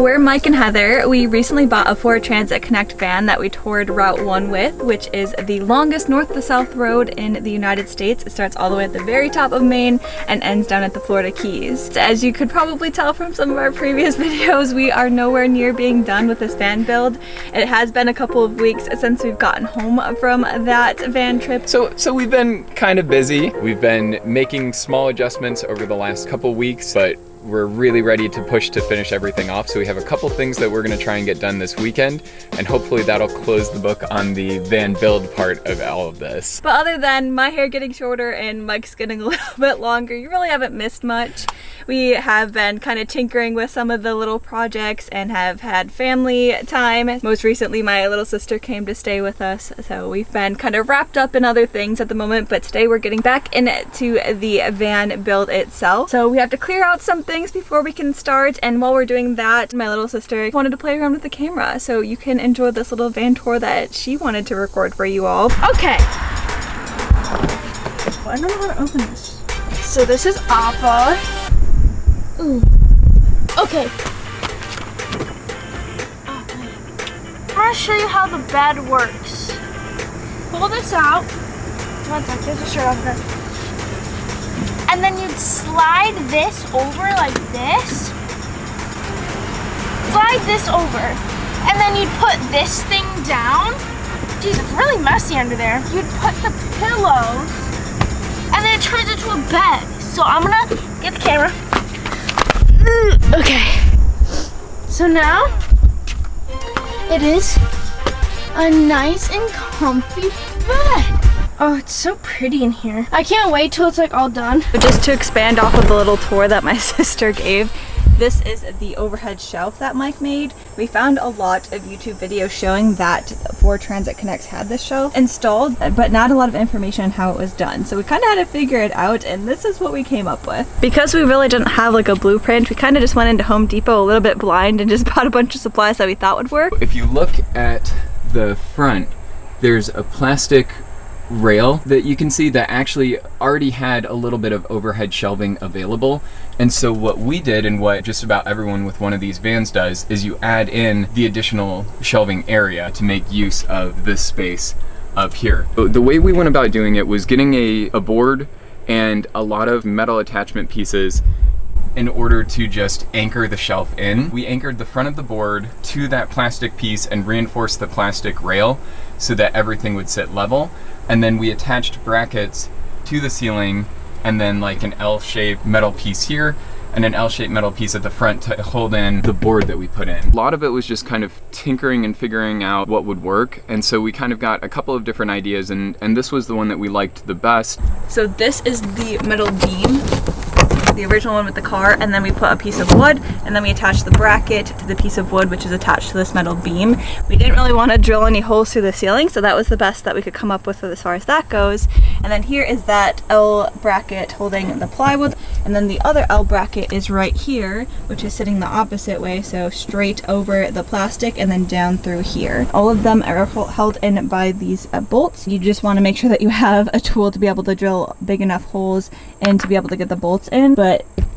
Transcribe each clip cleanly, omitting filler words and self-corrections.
We're Mike and Heather. We recently bought a Ford Transit Connect van that we toured Route 1 with, which is the longest north to south road in the United States. It starts all the way at the very top of Maine and ends down at the Florida Keys. As you could probably tell from some of our previous videos, we are nowhere near being done with this van build. It has been a couple of weeks since we've gotten home from that van trip. So we've been kind of busy. We've been making small adjustments over the last couple weeks, but we're really ready to push to finish everything off. So we have a couple things that we're gonna try and get done this weekend, and hopefully that'll close the book on the van build part of all of this. But other than my hair getting shorter and Mike's getting a little bit longer, you really haven't missed much. We have been kind of tinkering with some of the little projects and have had family time. Most recently, my little sister came to stay with us, so we've been kind of wrapped up in other things at the moment, but today we're getting back into the van build itself. So we have to clear out some things before we can start, and while we're doing that, my little sister wanted to play around with the camera, so you can enjoy this little van tour that she wanted to record for you all. Okay. I don't know how to open this. So this is Appa. Ooh. Okay. I'm gonna show you how the bed works. Pull this out. One sec, there's a shirt on there. And then you'd slide this over like this. Slide this over. And then you'd put this thing down. Geez, it's really messy under there. You'd put the pillows, and then it turns into a bed. So I'm gonna get the camera. Okay. So now, it is a nice and comfy bed. Oh, it's so pretty in here. I can't wait till it's like all done. Just to expand off of the little tour that my sister gave, this is the overhead shelf that Mike made. We found a lot of YouTube videos showing that Ford Transit Connects had this shelf installed, but not a lot of information on how it was done. So we kind of had to figure it out, and this is what we came up with. Because we really didn't have like a blueprint, we kind of just went into Home Depot a little bit blind and just bought a bunch of supplies that we thought would work. If you look at the front, there's a plastic rail that you can see that actually already had a little bit of overhead shelving available. And so what we did, and what just about everyone with one of these vans does, is you add in the additional shelving area to make use of this space up here. The way we went about doing it was getting a board and a lot of metal attachment pieces in order to just anchor the shelf in. We anchored the front of the board to that plastic piece and reinforced the plastic rail so that everything would sit level. And then we attached brackets to the ceiling, and then like an L-shaped metal piece here and an L-shaped metal piece at the front to hold in the board that we put in. A lot of it was just kind of tinkering and figuring out what would work. And so we kind of got a couple of different ideas, and this was the one that we liked the best. So this is the metal beam, the original one with the car, and then we put a piece of wood, and then we attached the bracket to the piece of wood which is attached to this metal beam. We didn't really want to drill any holes through the ceiling, so that was the best that we could come up with as far as that goes. And then here is that L bracket holding the plywood, and then the other L bracket is right here, which is sitting the opposite way, so straight over the plastic and then down through here. All of them are held in by these bolts. You just want to make sure that you have a tool to be able to drill big enough holes and to be able to get the bolts in. But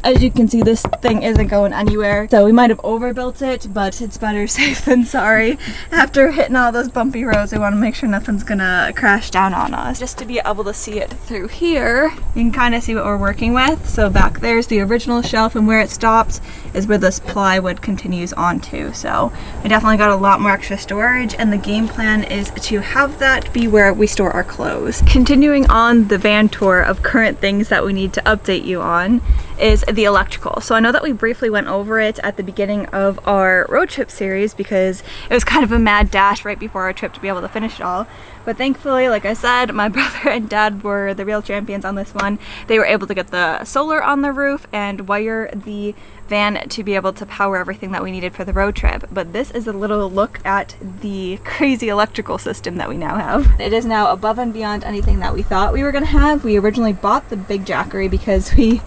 as you can see, this thing isn't going anywhere, so we might have overbuilt it, but it's better safe than sorry. After hitting all those bumpy roads, we want to make sure nothing's gonna crash down on us. Just to be able to see it through here, you can kind of see what we're working with. So back there's the original shelf, and where it stops is where this plywood continues onto. So we definitely got a lot more extra storage, and the game plan is to have that be where we store our clothes. Continuing on the van tour of current things that we need to update you on is the electrical. So I know that we briefly went over it at the beginning of our road trip series because it was kind of a mad dash right before our trip to be able to finish it all. But thankfully, like I said, my brother and dad were the real champions on this one. They were able to get the solar on the roof and wire the van to be able to power everything that we needed for the road trip. But this is a little look at the crazy electrical system that we now have. It is now above and beyond anything that we thought we were gonna have. We originally bought the big Jackery because we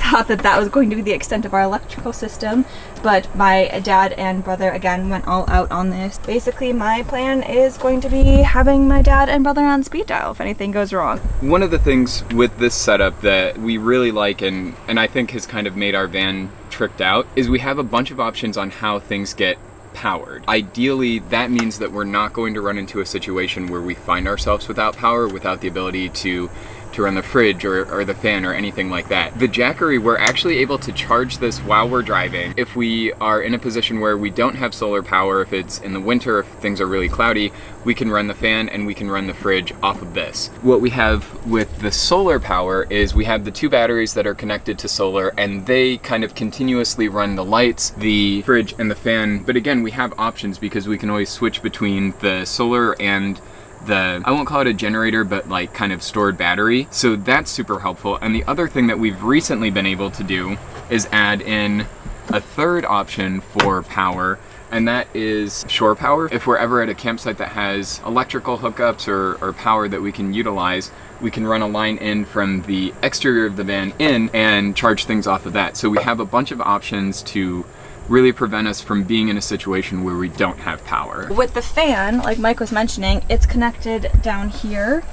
thought that that was going to be the extent of our electrical system, but my dad and brother again went all out on this. Basically, my plan is going to be having my dad and brother on speed dial if anything goes wrong. One of the things with this setup that we really like and I think has kind of made our van tricked out is we have a bunch of options on how things get powered. Ideally, that means that we're not going to run into a situation where we find ourselves without power, without the ability to run the fridge or the fan or anything like that. The Jackery, we're actually able to charge this while we're driving. If we are in a position where we don't have solar power, if it's in the winter, if things are really cloudy, we can run the fan and we can run the fridge off of this. What we have with the solar power is we have the 2 batteries that are connected to solar, and they kind of continuously run the lights, the fridge, and the fan. But again, we have options because we can always switch between the solar and I won't call it a generator, but like kind of stored battery. So that's super helpful. And the other thing that we've recently been able to do is add in a third option for power, and that is shore power. If we're ever at a campsite that has electrical hookups or power that we can utilize, we can run a line in from the exterior of the van in and charge things off of that. So we have a bunch of options to really prevent us from being in a situation where we don't have power. With the fan, like Mike was mentioning, it's connected down here.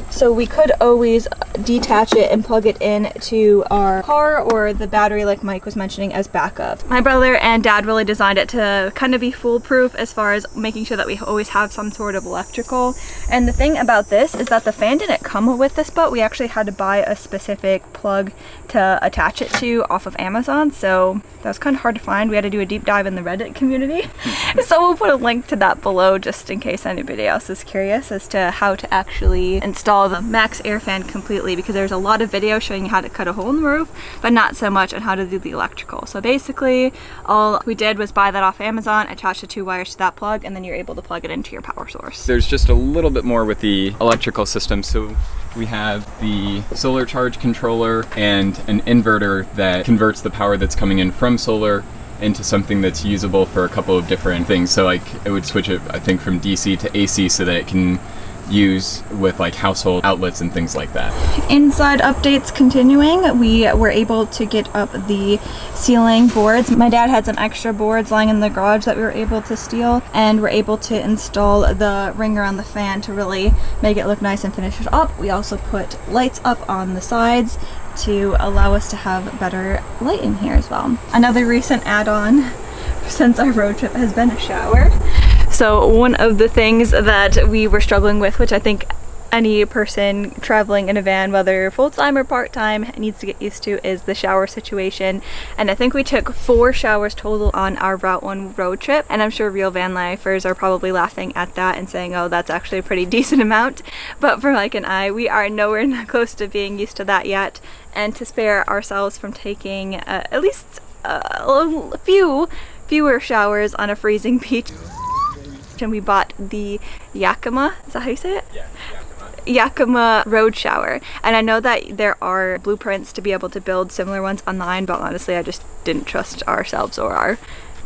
So we could always detach it and plug it in to our car or the battery like Mike was mentioning as backup. My brother and dad really designed it to kind of be foolproof as far as making sure that we always have some sort of electrical. And the thing about this is that the fan didn't come with this boat. We actually had to buy a specific plug to attach it to off of Amazon. So that was kind of hard to find. We had to do a deep dive in the Reddit community. So we'll put a link to that below just in case anybody else is curious as to how to actually install the Maxx Air Fan completely, because there's a lot of video showing you how to cut a hole in the roof, but not so much on how to do the electrical. So basically all we did was buy that off Amazon, attach the 2 wires to that plug, and then you're able to plug it into your power source. There's just a little bit more with the electrical system. So we have the solar charge controller and an inverter that converts the power that's coming in from solar into something that's usable for a couple of different things. So like it would switch it, I think, from DC to AC so that it can use with like household outlets and things like that. Inside updates continuing, we were able to get up the ceiling boards. My dad had some extra boards lying in the garage that we were able to steal, and we're able to install the ring around the fan to really make it look nice and finish it up. We also put lights up on the sides to allow us to have better light in here as well. Another recent add-on since our road trip has been a shower. So one of the things that we were struggling with, which I think any person traveling in a van, whether full-time or part-time, needs to get used to, is the shower situation. And I think we took 4 showers total on our Route 1 road trip, and I'm sure real van lifers are probably laughing at that and saying, oh, that's actually a pretty decent amount. But for Mike and I, we are nowhere close to being used to that yet, and to spare ourselves from taking at least a fewer showers on a freezing beach, and we bought the Yakima, is that how you say it? Yeah, Yakima Roadshower. And I know that there are blueprints to be able to build similar ones online, but honestly I just didn't trust ourselves or our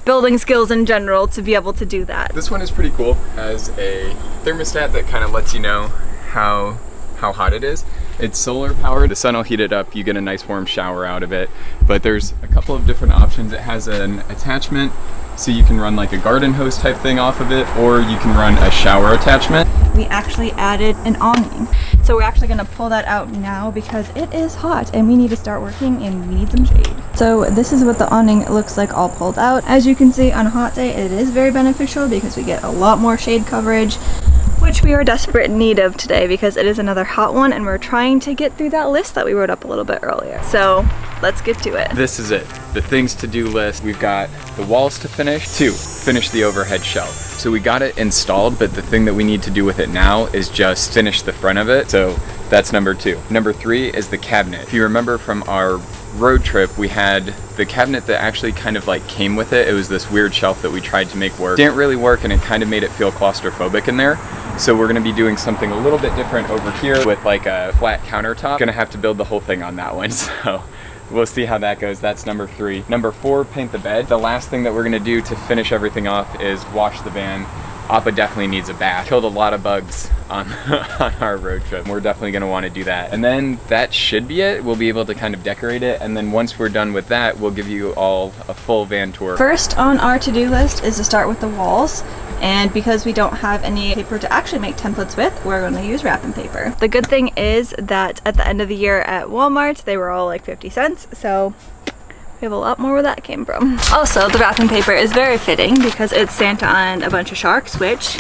building skills in general to be able to do that. This one is pretty cool. It has a thermostat that kind of lets you know how hot it is. It's solar powered. The sun will heat it up. You get a nice warm shower out of it. But there's a couple of different options. It has an attachment, so you can run like a garden hose type thing off of it, or you can run a shower attachment. We actually added an awning. So we're actually gonna pull that out now because it is hot and we need to start working and we need some shade. So this is what the awning looks like all pulled out. As you can see, on a hot day, it is very beneficial because we get a lot more shade coverage, which we are desperate in need of today because it is another hot one and we're trying to get through that list that we wrote up a little bit earlier. So let's get to it. This is it, the things to do list. We've got the walls to finish. 2, finish the overhead shelf. So we got it installed, but the thing that we need to do with it now is just finish the front of it. So that's number 2. Number 3 is the cabinet. If you remember from our road trip, we had the cabinet that actually kind of like came with it. It was this weird shelf that we tried to make work. Didn't really work, and it kind of made it feel claustrophobic in there. So we're gonna be doing something a little bit different over here with like a flat countertop. Gonna have to build the whole thing on that one, so we'll see how that goes. That's number 3. Number 4, paint the bed. The last thing that we're gonna do to finish everything off is wash the van. Appa definitely needs a bath. Killed a lot of bugs on, on our road trip. We're definitely gonna wanna do that. And then that should be it. We'll be able to kind of decorate it. And then once we're done with that, we'll give you all a full van tour. First on our to-do list is to start with the walls. And because we don't have any paper to actually make templates with, we're going to use wrapping paper. The good thing is that at the end of the year at Walmart, they were all like 50 cents. So we have a lot more where that came from. Also, the wrapping paper is very fitting because it's Santa on a bunch of sharks, which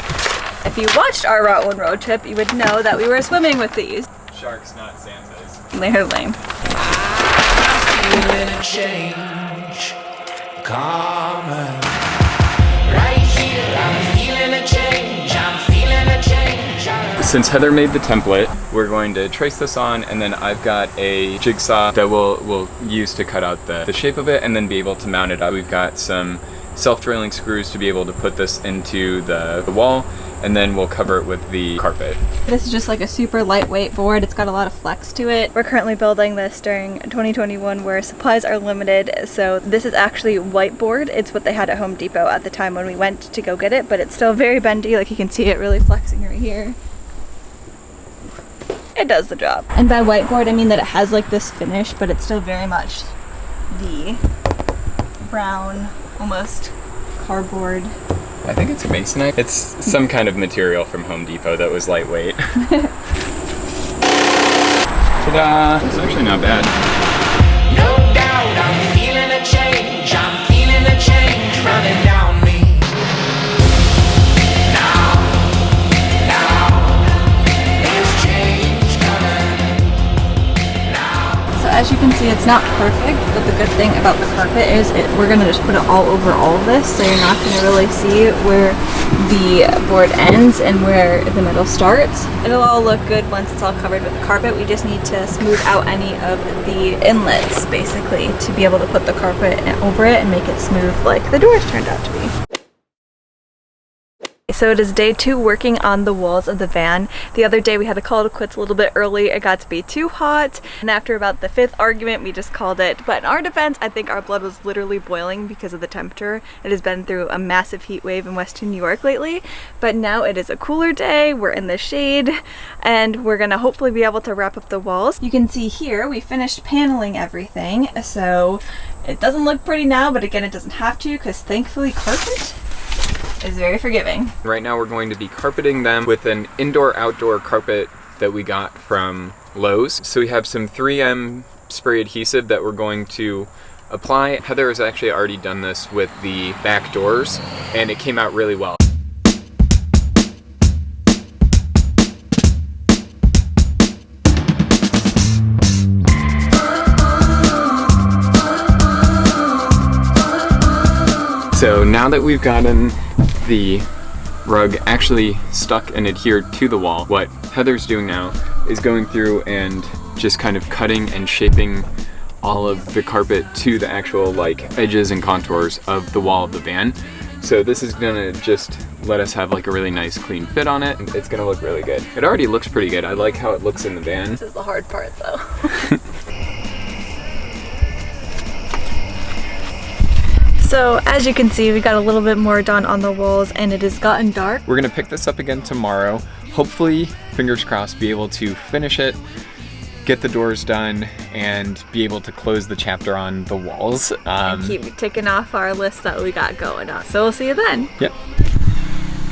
if you watched our Route 1 road trip, you would know that we were swimming with these. Sharks, not Santas. They're lame. Feeling a change, common. Right here, I'm feeling a change, I'm feeling a change. Since Heather made the template, we're going to trace this on, and then I've got a jigsaw that we'll use to cut out the shape of it and then be able to mount it up. We've got some self-drilling screws to be able to put this into the wall, and then we'll cover it with the carpet. This is just like a super lightweight board. It's got a lot of flex to it. We're currently building this during 2021 where supplies are limited. So this is actually whiteboard. It's what they had at Home Depot at the time when we went to go get it, but it's still very bendy. Like you can see it really flexing right here. It does the job. And by whiteboard, I mean that it has like this finish, but it's still very much the brown, almost cardboard. I think it's masonite. It's some kind of material from Home Depot that was lightweight. Ta-da! It's actually not bad. No doubt I'm feeling a change, I'm feeling a change running down me. There's change coming. So as you can see, it's not perfect, but the good thing about the carpet is we're gonna just put it all over all of this, so you're not gonna really see where the board ends and where the middle starts. It'll all look good once it's all covered with the carpet. We just need to smooth out any of the inlets, basically, to be able to put the carpet over it and make it smooth like the doors turned out to be. So it is day 2 working on the walls of the van. The other day we had to call it quits a little bit early. It got to be too hot, and after about the 5th argument we just called it. But in our defense, I think our blood was literally boiling because of the temperature. It has been through a massive heat wave in Western New York lately, but now it is a cooler day, we're in the shade, and we're gonna hopefully be able to wrap up the walls. You can see here we finished paneling everything, so it doesn't look pretty now, but again it doesn't have to because thankfully carpet is very forgiving. Right now we're going to be carpeting them with an indoor-outdoor carpet that we got from Lowe's. So we have some 3M spray adhesive that we're going to apply. Heather has actually already done this with the back doors, and it came out really well. So now that we've gotten the rug actually stuck and adhered to the wall, what Heather's doing now is going through and just kind of cutting and shaping all of the carpet to the actual like edges and contours of the wall of the van. So this is gonna just let us have like a really nice clean fit on it. It's gonna look really good. It already looks pretty good. I like how it looks in the van. This is the hard part though. So as you can see, we got a little bit more done on the walls and it has gotten dark. We're gonna pick this up again tomorrow. Hopefully, fingers crossed, be able to finish it, get the doors done, and be able to close the chapter on the walls. And keep ticking off our list that we got going on. So we'll see you then. Yep.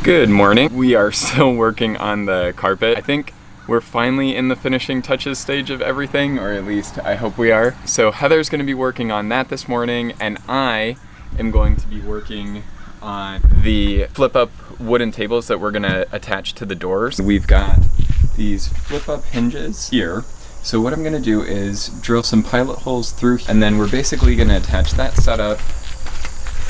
Good morning. We are still working on the carpet. I think we're finally in the finishing touches stage of everything, or at least I hope we are. So Heather's gonna be working on that this morning, and I am going to be working on the flip-up wooden tables that we're gonna attach to the doors. We've got these flip-up hinges here. So what I'm gonna do is drill some pilot holes through, and then we're basically gonna attach that setup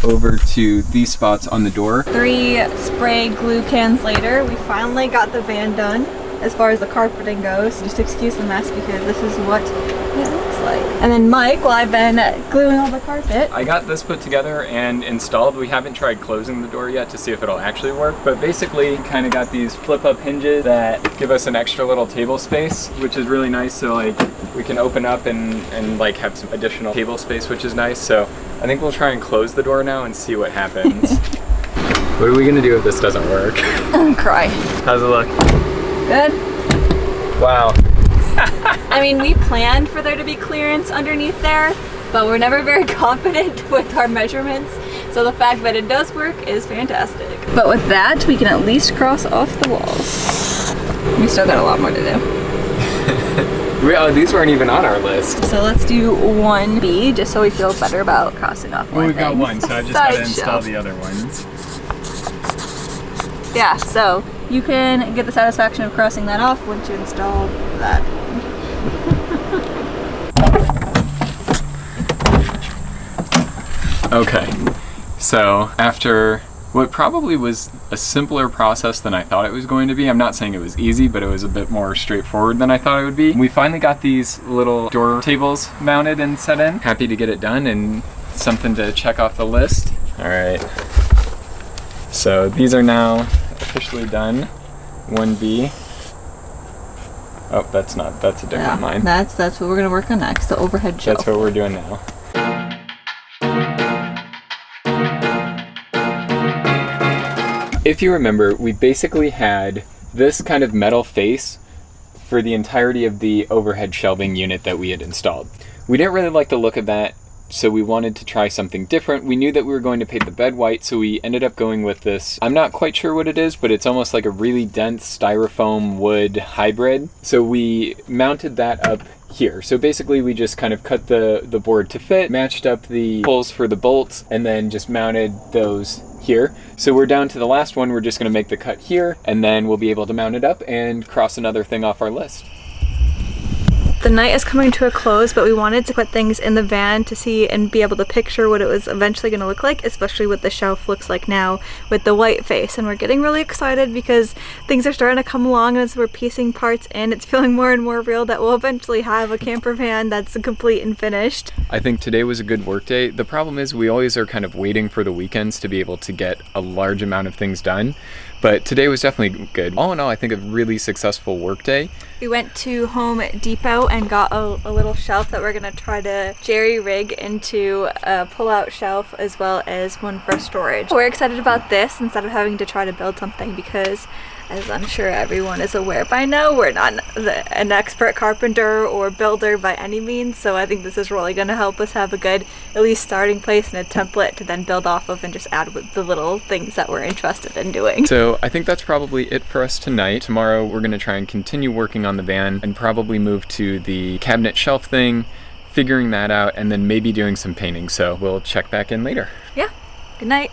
over to these spots on the door. 3 spray glue cans later, we finally got the van done as far as the carpeting goes. Just excuse the mess because this is what it looks like. And then Mike, while I've been gluing all the carpet, I got this put together and installed. We haven't tried closing the door yet to see if it'll actually work, but basically kind of got these flip-up hinges that give us an extra little table space, which is really nice. So like we can open up and like have some additional table space, which is nice. So I think we'll try and close the door now and see what happens. What are we gonna do if this doesn't work? Cry. How's it look? Good. Wow. I mean, we planned for there to be clearance underneath there, but we're never very confident with our measurements. So the fact that it does work is fantastic. But with that, we can at least cross off the walls. We still got a lot more to do. Oh, these weren't even on our list. So let's do 1B, just so we feel better about crossing off more Well, we've got things. one, so I just gotta install the other ones. Yeah, so you can get the satisfaction of crossing that off once you install that. Okay, so after what probably was a simpler process than I thought it was going to be, I'm not saying it was easy, but it was a bit more straightforward than I thought it would be. We finally got these little door tables mounted and set in. Happy to get it done and something to check off the list. All right, so these are now officially done. 1B. Oh, that's a different line. That's what we're gonna work on next, the overhead shelf. That's what we're doing now. If you remember, we basically had this kind of metal face for the entirety of the overhead shelving unit that we had installed. We didn't really like the look of that, so we wanted to try something different. We knew that we were going to paint the bed white, so we ended up going with this. I'm not quite sure what it is, but it's almost like a really dense styrofoam wood hybrid. So we mounted that up here. So basically we just kind of cut the board to fit, matched up the holes for the bolts, and then just mounted those here. So we're down to the last one. We're just going to make the cut here, and then we'll be able to mount it up and cross another thing off our list. The night is coming to a close, but we wanted to put things in the van to see and be able to picture what it was eventually going to look like, especially what the shelf looks like now with the white face. And we're getting really excited because things are starting to come along as we're piecing parts in. It's feeling more and more real that we'll eventually have a camper van that's complete and finished. I think today was a good work day. The problem is we always are kind of waiting for the weekends to be able to get a large amount of things done. But today was definitely good. All in all, I think a really successful work day. We went to Home Depot and got a little shelf that we're gonna try to jerry rig into a pull-out shelf as well as one for storage. We're excited about this instead of having to try to build something because, as I'm sure everyone is aware by now, we're not an expert carpenter or builder by any means, so I think this is really going to help us have a good, at least starting place and a template to then build off of and just add with the little things that we're interested in doing. So I think that's probably it for us tonight. Tomorrow we're going to try and continue working on the van and probably move to the cabinet shelf thing, figuring that out, and then maybe doing some painting. So we'll check back in later. Yeah, good night.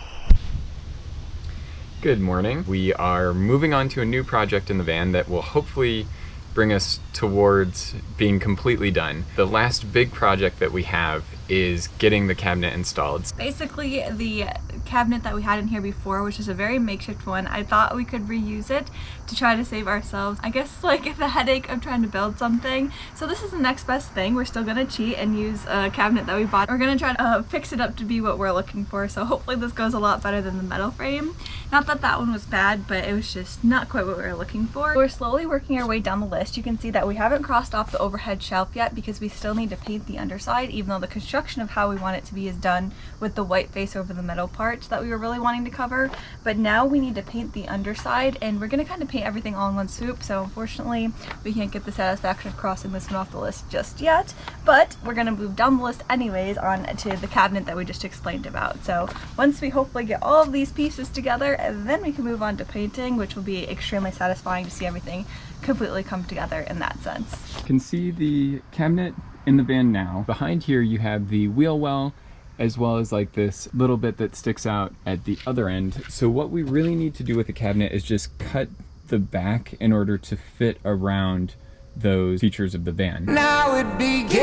Good morning. We are moving on to a new project in the van that will hopefully bring us towards being completely done. The last big project that we have is getting the cabinet installed. Basically, the cabinet that we had in here before, which is a very makeshift one, I thought we could reuse it to try to save ourselves, I guess, like the headache of trying to build something. So this is the next best thing. We're still gonna cheat and use a cabinet that we bought. We're gonna try to fix it up to be what we're looking for. So hopefully this goes a lot better than the metal frame. Not that that one was bad, but it was just not quite what we were looking for. We're slowly working our way down the list. You can see that we haven't crossed off the overhead shelf yet because we still need to paint the underside, even though the construction of how we want it to be is done with the white face over the metal parts that we were really wanting to cover. But now we need to paint the underside, and we're gonna kind of paint everything all in one swoop. So unfortunately, we can't get the satisfaction of crossing this one off the list just yet, but we're gonna move down the list anyways on to the cabinet that we just explained about. So once we hopefully get all of these pieces together, and then we can move on to painting, which will be extremely satisfying to see everything completely come together in that sense. You can see the cabinet in the van now. Behind here you have the wheel well, as well as like this little bit that sticks out at the other end. So what we really need to do with the cabinet is just cut the back in order to fit around those features of the van. Now it begins,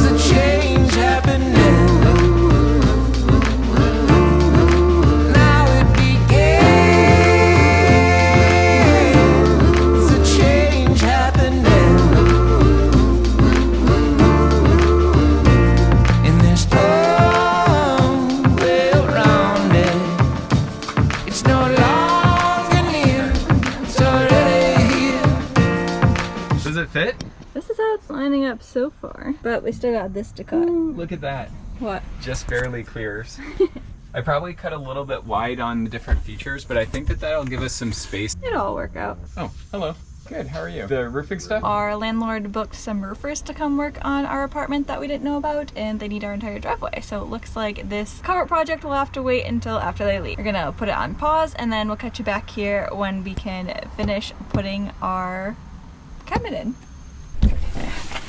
a change happening. Now it begins, a change happening. And there's no way around it. It's no longer near, it's already here. Does it fit? This is how it's lining up so far, but we still got this to cut. Ooh, look at that. What? Just barely clears. I probably cut a little bit wide on the different features, but I think that that'll give us some space. It'll all work out. Oh, hello. Good, how are you? The roofing stuff? Our landlord booked some roofers to come work on our apartment that we didn't know about, and they need our entire driveway. So it looks like this cover project will have to wait until after they leave. We're gonna put it on pause, and then we'll catch you back here when we can finish putting our cabinet in.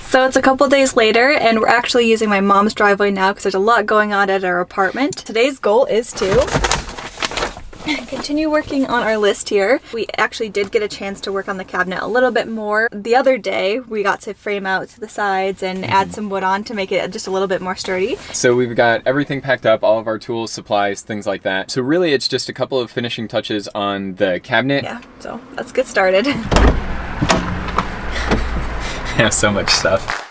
So it's a couple days later, and we're actually using my mom's driveway now because there's a lot going on at our apartment. Today's goal is to continue working on our list here. We actually did get a chance to work on the cabinet a little bit more. The other day, we got to frame out the sides and add some wood on to make it just a little bit more sturdy. So we've got everything packed up, all of our tools, supplies, things like that. So really it's just a couple of finishing touches on the cabinet. Yeah, so let's get started. I have so much stuff.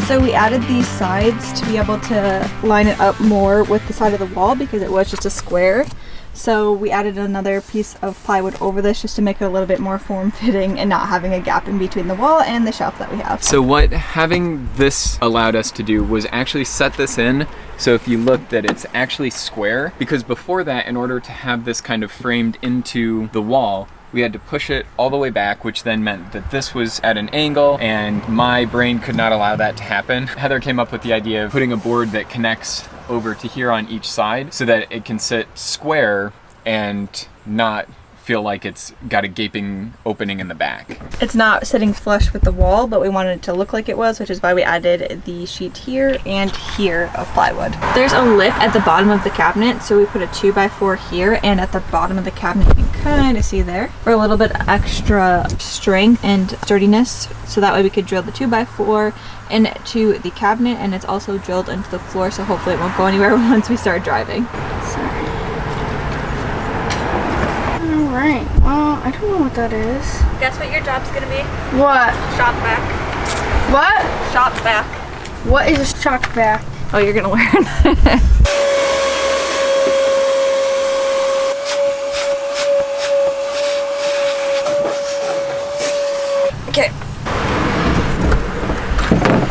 So we added these sides to be able to line it up more with the side of the wall because it was just a square. So we added another piece of plywood over this just to make it a little bit more form-fitting and not having a gap in between the wall and the shelf that we have. So what having this allowed us to do was actually set this in. So if you look that it's actually square, because before that, in order to have this kind of framed into the wall, we had to push it all the way back, which then meant that this was at an angle, and my brain could not allow that to happen. Heather came up with the idea of putting a board that connects over to here on each side so that it can sit square and not feel like it's got a gaping opening in the back. It's not sitting flush with the wall, but we wanted it to look like it was, which is why we added the sheet here and here of plywood. There's a lip at the bottom of the cabinet, so we put a 2x4 here, and at the bottom of the cabinet, you can kind of see there, for a little bit extra strength and sturdiness, so that way we could drill the 2x4 into the cabinet, and it's also drilled into the floor, so hopefully it won't go anywhere once we start driving. Alright, well, I don't know what that is. Guess what your job's gonna be? What? Shop back. What? Shop back. What is a shock back? Oh, you're gonna learn. Okay.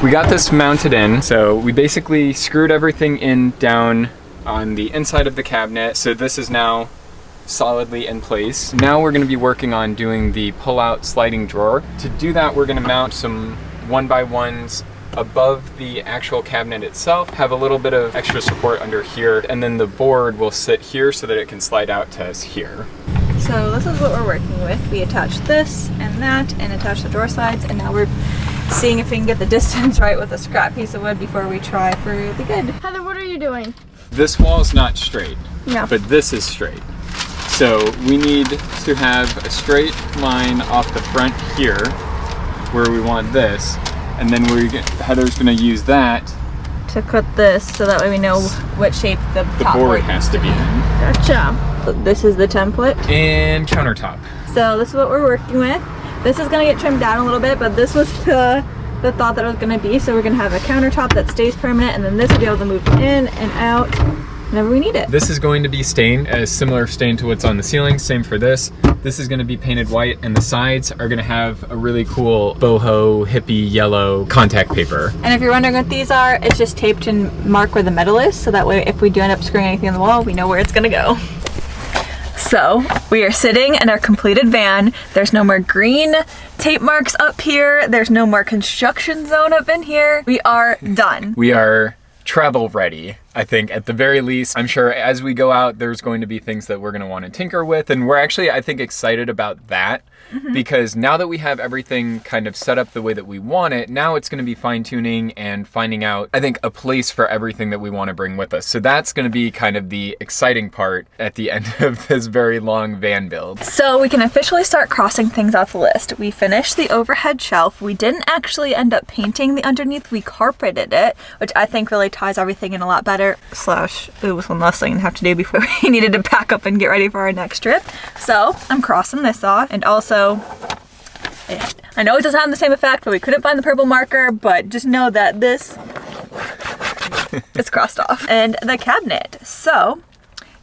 We got this mounted in, so we basically screwed everything in down on the inside of the cabinet. So this is now solidly in place. Now we're going to be working on doing the pull-out sliding drawer. To do that, we're going to mount some 1x1s above the actual cabinet itself, have a little bit of extra support under here, and then the board will sit here so that it can slide out to us here. So this is what we're working with. We attached this and that and attached the drawer sides, and now we're seeing if we can get the distance right with a scrap piece of wood before we try for the good. Heather, what are you doing? This wall's not straight, No. but this is straight. So we need to have a straight line off the front here where we want this, and then Heather's going to use that To cut this so that way we know what shape the top board has to be in. Gotcha. So this is the template. And countertop. So this is what we're working with. This is going to get trimmed down a little bit, but this was the thought that it was going to be. So we're going to have a countertop that stays permanent, and then this will be able to move in and out whenever we need it. This is going to be stained, a similar stain to what's on the ceiling. Same for this. This is going to be painted white, and the sides are going to have a really cool boho hippie yellow contact paper. And if you're wondering what these are, it's just taped and mark where the metal is, so that way if we do end up screwing anything on the wall, we know where it's going to go. So we are sitting in our completed van. There's no more green tape marks up here. There's no more construction zone up in here. We are done. We are travel ready, I think, at the very least. I'm sure as we go out, there's going to be things that we're going to want to tinker with, and we're actually, I think, excited about that. Because now that we have everything kind of set up the way that we want it, now it's going to be fine-tuning and finding out, I think, a place for everything that we want to bring with us. So that's going to be kind of the exciting part at the end of this very long van build. So we can officially start crossing things off the list. We finished the overhead shelf. We didn't actually end up painting the underneath. We carpeted it, which I think really ties everything in a lot better. Slash, it was one less thing to have to do before we needed to pack up and get ready for our next trip. So I'm crossing this off, and also I know it doesn't have the same effect, but we couldn't find the purple marker, but just know that this is crossed off. And the cabinet. So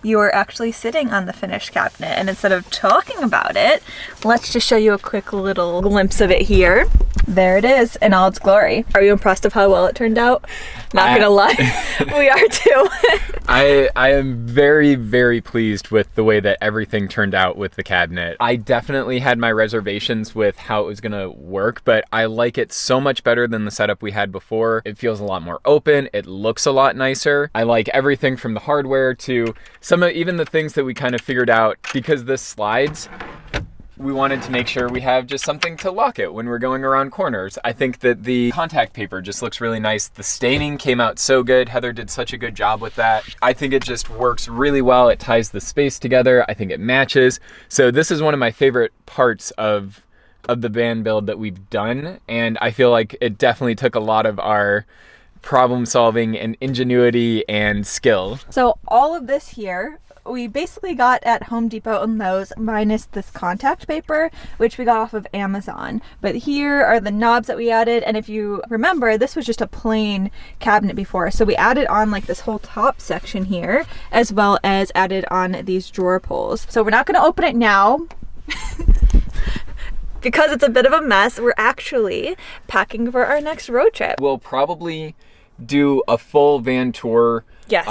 you are actually sitting on the finished cabinet. And instead of talking about it, let's just show you a quick little glimpse of it here. There it is in all its glory. Are you impressed of how well it turned out? Not gonna lie, we are too. I am very, very pleased with the way that everything turned out with the cabinet. I definitely had my reservations with how it was gonna work, but I like it so much better than the setup we had before. It feels a lot more open. It looks a lot nicer. I like everything from the hardware to some of even the things that we kind of figured out. Because this slides, we wanted to make sure we have just something to lock it when we're going around corners. I think that the contact paper just looks really nice. The staining came out so good. Heather did such a good job with that. I think it just works really well. It ties the space together. I think it matches. So this is one of my favorite parts of the van build that we've done. And I feel like it definitely took a lot of our problem solving and ingenuity and skill. So all of this here, we basically got at Home Depot and Lowe's, minus this contact paper, which we got off of Amazon. But here are the knobs that we added. And if you remember, this was just a plain cabinet before. So we added on like this whole top section here, as well as added on these drawer pulls. So we're not going to open it now. Because it's a bit of a mess. We're actually packing for our next road trip. We'll probably do a full van tour Yes.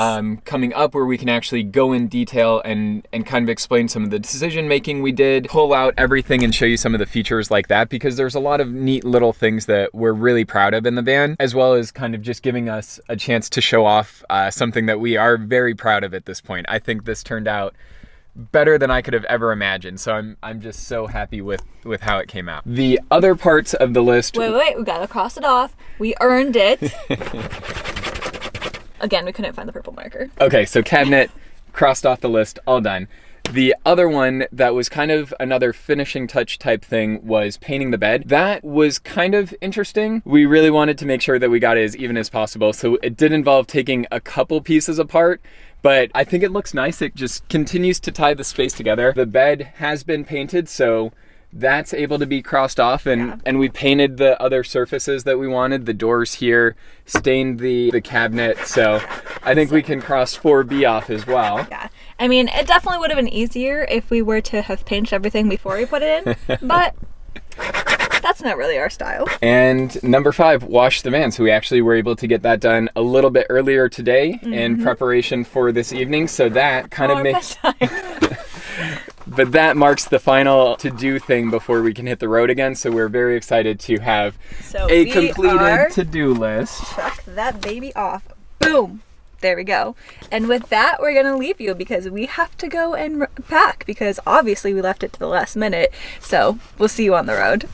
Coming up, where we can actually go in detail and kind of explain some of the decision making we did, pull out everything and show you some of the features like that, because there's a lot of neat little things that we're really proud of in the van, as well as kind of just giving us a chance to show off something that we are very proud of at this point. I think this turned out better than I could have ever imagined. So I'm just so happy with how it came out. The other parts of the list. Wait, we gotta cross it off. We earned it. Again, we couldn't find the purple marker. Okay, so cabinet crossed off the list, all done. The other one that was kind of another finishing touch type thing was painting the bed. That was kind of interesting. We really wanted to make sure that we got it as even as possible. So it did involve taking a couple pieces apart, but I think it looks nice. It just continues to tie the space together. The bed has been painted, so that's able to be crossed off, and we painted the other surfaces that we wanted. The doors here, stained the cabinet, so I think we can cross 4B off as well. Yeah, I mean, it definitely would have been easier if we were to have painted everything before we put it in, but that's not really our style. And number 5, wash the van. So we actually were able to get that done a little bit earlier today in preparation for this evening, so that kind of makes... But that marks the final to-do thing before we can hit the road again. So we're very excited to have a completed to-do list. Check that baby off. Boom. There we go. And with that, we're going to leave you because we have to go and pack, because obviously we left it to the last minute. So we'll see you on the road.